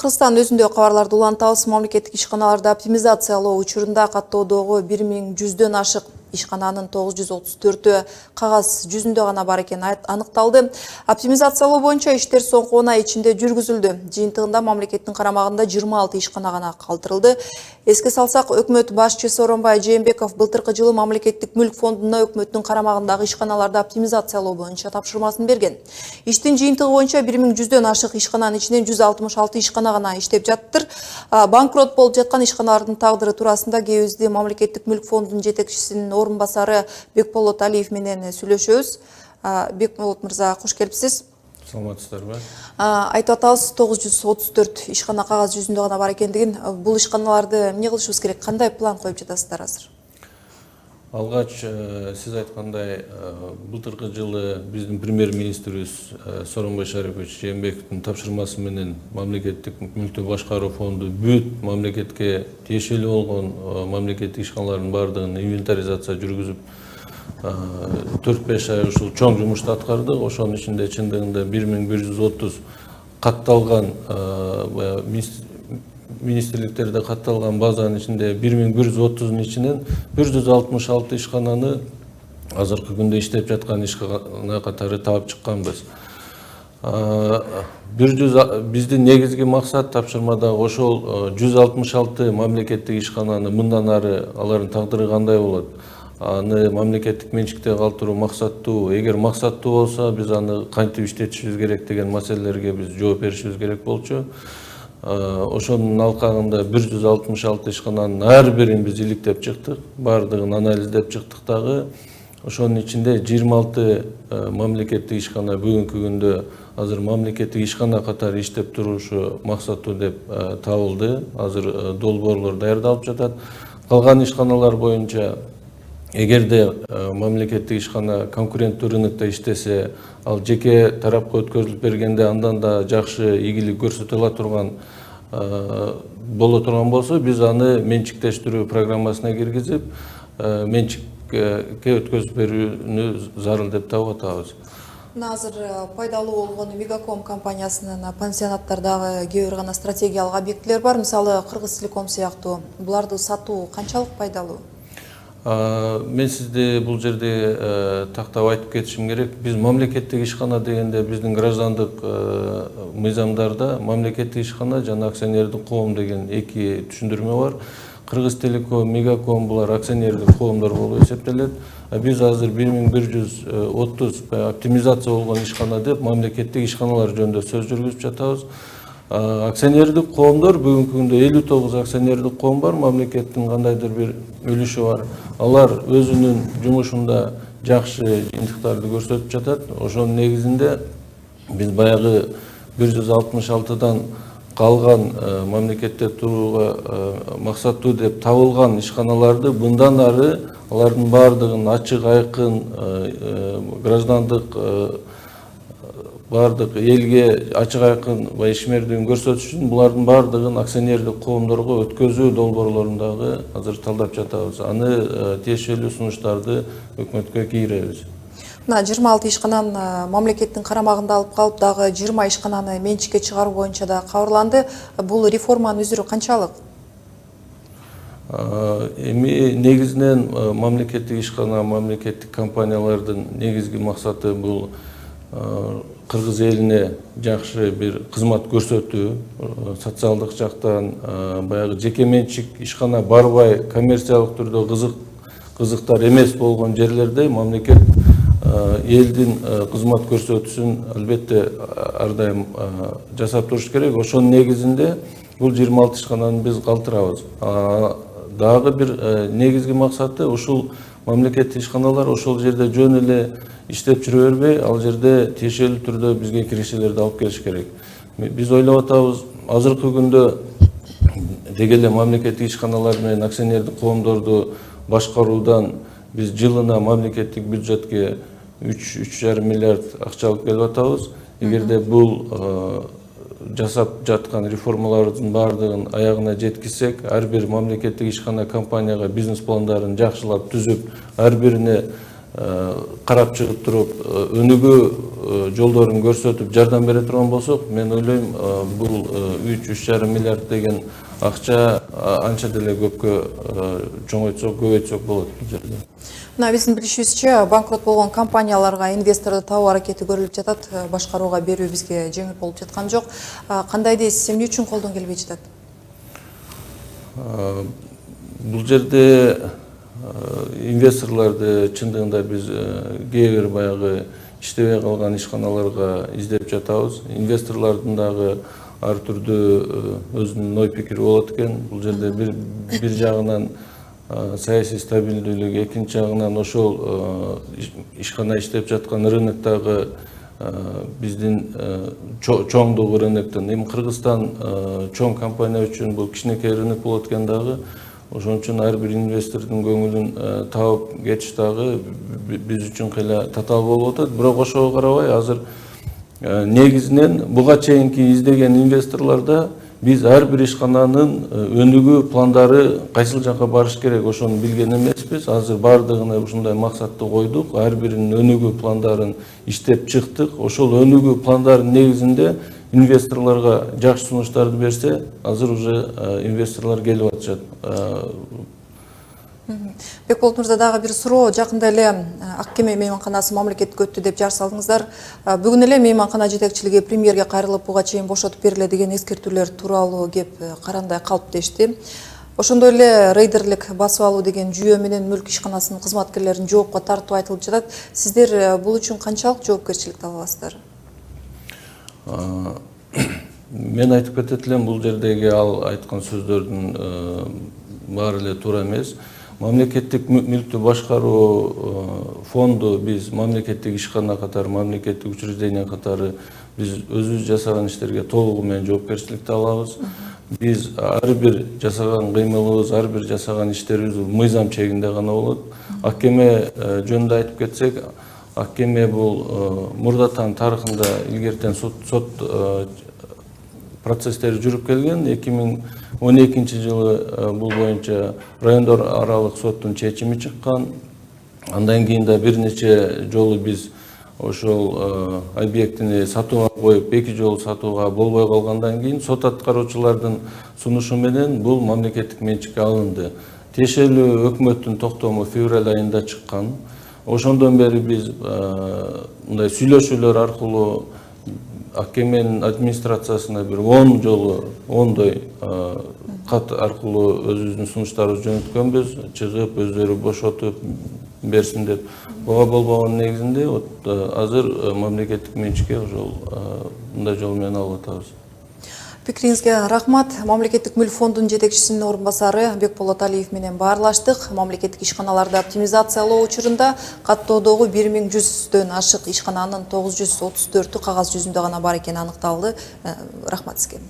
Кыргызстан өзүндө кабарларды улантабыз. Мамлекеттик ишканаларды оптимизациялоо учурунда каттоодогу 1100дөн ашык ишкананын 934-ü кагаз жүзүндө гана бар экени аныкталды. Оптимизациялоо боюнча иштер соңку 10 ай ичинде жүргүзүлдү. Жыйынтыгында мамлекеттин карамагында 26 ишкана гана калтырылды. Эске салсак, өкмөт башчысы Сооронбай Жээнбеков былтыркы жылы мамлекеттик мүлк фондуна өкмөттүн карамагындагы ишканаларды оптимизациялоо боюнча тапшырмасын берген. Иштин жыйынтыгы боюнча 1100дөн ашык ишкананын ичинен 166 ишкана гана иштеп жаттыр. Банкрот болуп жаткан ишканалардын тагдыры туурасында кебизди мамлекеттик мүлк фондунун жетекчисинин орун басары Бекболот Алиев менен сүйлөшөбүз. Бекболот мырза, кош келипсиз. Саламатсыздарбы? Айтып атабыз, 934 ишкана кагаз жүзүндө гана бар экендигин. Бул ишканаларды эмне кылышыбыз керек? Кандай план коюп жатасыздар азыр? Алгач, сиз айткандай, былтыркы жылы биздин премьер-министрибиз Сооронбай Шарипович Жээнбековдун тапшырмасы менен мамлекеттик мүлктү башкаруу фонду бүт мамлекетке тиешелүү болгон мамлекеттик ишканалардын баардыгын инвентаризация жүргүзүп 4-5 ай ушул чоң жумушту аткардык. Ошонун ичинде чындыгында 1130 катталган министрликтерде катталган базанын ичинде 1130-дун ичинен 166 ишкананы азыркы күндө иштеп жаткан ишкана катары таап чыкканбыз. Биздин негизги максат тапшырмадагы ошол 166 мамлекеттик ишкананы мындан ары алардын тагдыры кандай болот? Аны мамлекеттик менчикте калтыруу максаттуу. Эгер максаттуу болсо, биз аны кантип иштетишибиз керек деген маселелерге биз жооп беришибиз керек болчу. Ошонун алкагында 166 ишкананын ар бирин биз иликтеп чыктык, баардыгын анализдеп чыктык дагы. Ошонун ичинде 26 мамлекеттик ишкана бүгүнкү күндө азыр мамлекеттик ишкана катары иштеп турушу максаттуу деп табылды. Азыр долбоорлор даярдалып жатат. Калган ишканалар боюнча эгерде мамлекеттик ишкана конкуренттүү рынокто иштесе, ал жеке тарапка өткөзүлүп бергенде андан да жакшы ийгилик көрсөтө ала турган боло турган болсо, биз аны менчиктештирүү программасына киргизип, менчикке өткөзүп берүүнү зарыл деп таап атабыз. Азыр пайдалуу болгон Мегаком компаниясынын пансионаттардагы кээ бир гана стратегиялык объектилер бар. Мисалы, Кыргызтелеком сыяктуу. Буларды сатуу канчалык пайдалуу? Мен сизди бул жерде тактап айтып кетишим керек. Биз мамлекеттик ишкана дегенде биздин граждандык мыйзамдарда мамлекеттик ишкана жана акционердик коом деген эки түшүндүрмө бар. Кыргызтелеком, Мегаком булар акционердик коомдор болуп эсептелет. Биз азыр 1130 оптимизация болгон ишкана деп мамлекеттик ишканалар жөнүндө сөз жүргүзүп жатабыз. Акционердик коомдор бүгүнкү күндө 59 акционердик коом бар, мамлекеттин кандайдыр бир үлүшү бар. Алар өзүнүн жумушунда жакшы жыйынтыктарды көрсөтүп жатат. Ошонун негизинде биз баягы 166дан калган мамлекетте турууга максаттуу деп табылган ишканаларды мындан ары алардын баардыгын ачык, айкын граждандык бардык элге ачык айкын ишмердигин көрсөтүш үчүн булардын баардыгын акционердик коомдорго өткөзүү долбоорлорун дагы азыр талдап жатабыз. Аны тиешелүү сунуштарды өкмөткө кийребиз. 26 ишкананы мамлекеттин карамагында алып калып, дагы 20 ишкананы менчикке чыгаруу боюнча да кабарланды. Бул реформанын үзүрү канчалык? Эми негизинен мамлекеттик ишкана, мамлекеттик компаниялардын негизги максаты бул кыргыз элине жакшы бир кызмат көрсөтүү, социалдык жактан баягы жеке менчик ишкана барбай коммерциялык түрдө кызыктар эмес болгон жерлерде мамлекет элдин кызмат көрсөтүүсүн албетте ар дайым жасап туруш керек. Ошонун негизинде бул 26 ишкананы биз калтырабыз. Дагы бир негизги максаты ушул мамлекеттик ишканалар ошол жерде жөн эле иштеп жүрө бербей, ал жерде тиешелүү түрдө бизге киришелерди алып келиш керек. Биз ойлоп атабыз, азыркы күндө деги эле мамлекеттик ишканалар менен акционердик коомдорду башкаруудан биз жылына мамлекеттик бюджетке 3,5 миллиард акча алып келип атабыз. Эгерде бул жасап жаткан реформалардын баардыгын аягына жеткизсек, ар бир мамлекеттик ишкана компанияга бизнес пландарын жакшылап түзүп, ар бирине карап чыгып туруп өнүгүү жолдорун көрсөтүп жардам бере турган болсок, мен ойлойм бул 3,5 миллиард деген акча анча деле көпкө чоңойтсок, көбөйтсөк болот бул жерде. Мына биздин билишибизче банкрот болгон компанияларга инвесторду табуу аракети көрүлүп жатат, башкарууга берүү бизге жеңил болуп жаткан жок. Кандай дейсиз, эмне үчүн колдон келбей жатат? Бул жерде инвесторларды чындыгында биз кээ бир баягы иштебей калган ишканаларга издеп жатабыз. Инвесторлордун дагы ар түрдүү өзүнүн ой пикири болот экен. Бул жерде бир жагынан саясий стабилдүүлүк, экинчи жагынан ошол ишкана иштеп жаткан рыноктогу биздин чоңдугу рыноктон. Эми Кыргызстан чоң компания үчүн бул кичинекей рынок болот экен дагы. Ошон үчүн ар бир инвестордун көңүлүн таап кетиш дагы биз үчүн кыйла татаал болуп атат. Бирок ошого карабай азыр негизинен буга чейинки издеген инвесторлордо биз ар бир ишкананын өнүгүү пландары кайсыл жакка барыш керек ошону билген эмеспиз. Азыр баардыгына ушундай максатты койдук. Ар биринин өнүгүү пландарын иштеп чыктык. Ошол өнүгүү пландардын негизинде инвесторлорго жакшы сунуштарды берсе, азыр уже инвесторлор келип атышат. Бекболот мырза, дагы бир суроо. Жакында эле Ак Кеме мейманканасы мамлекетке өттү деп жар салдыңыздар. Бүгүн эле мейманкана жетекчилиги премьерге кайрылып, буга чейин бошотуп бериле деген эскертүүлөр тууралуу кеп карандай калп дешти. Ошондой эле рейдерлик басып алуу деген жүйө менен мүлк ишканасынын кызматкерлерин жоопко тартуу айтылып жатат. Сиздер бул үчүн канчалык жоопкерчиликти аласыздар? Мен айтып кетет элем, бул жердеги ал айткан сөздөрдүн баары эле туура эмес. Мамлекеттик мүлктү башкаруу фонду биз мамлекеттик ишкана катары, мамлекеттик учреждение катары биз өзүбүз жасаган иштерге толугу менен жоопкерчиликти алабыз. Биз ар бир жасаган кыймылыбыз, ар бир жасаган иштерибиз мыйзам чегинде гана болот. Ак Кеме жөнүндө айтып кетсек, Ак Кеме бул Мурдатан тарыхында илгертен сот процесстери жүрүп келген. 2012 жылы бул боюнча райондор аралык соттун чечими чыккан. Андан кийин да бир нече жолу биз ошол объектини сатууга коюп, 2 жолу сатууга болбой калгандан кийин сот аткаруучулардын сунушу менен бул мамлекеттик менчикке алынды. Тиешелүү өкмөттүн токтому февраль айында чыккан. Ошондон бери биз мындай сүйлөшүүлөр аркылуу Ак Кеменин администрациясына бир 10 жолу, 10дой кат аркылуу өзүбүздүн сунуштарыбызды жөнөткөнбүз, чыгып өздөрү бошотуп берсин деп. Буга болбогон негизинде азыр мамлекеттик менчикке ошол мындай жол менен алып атабыз. Пикириңизге рахмат. Мамлекеттик мүлк фондунун жетекчисинин орун басары Бекболот Алиев менен баарлаштык. Мамлекеттик ишканаларды оптимизациялоо учурунда каттоодогу 1100дөн ашык ишкананын 934-ü кагаз жүзүндө гана бар экени аныкталды. Рахмат сизге.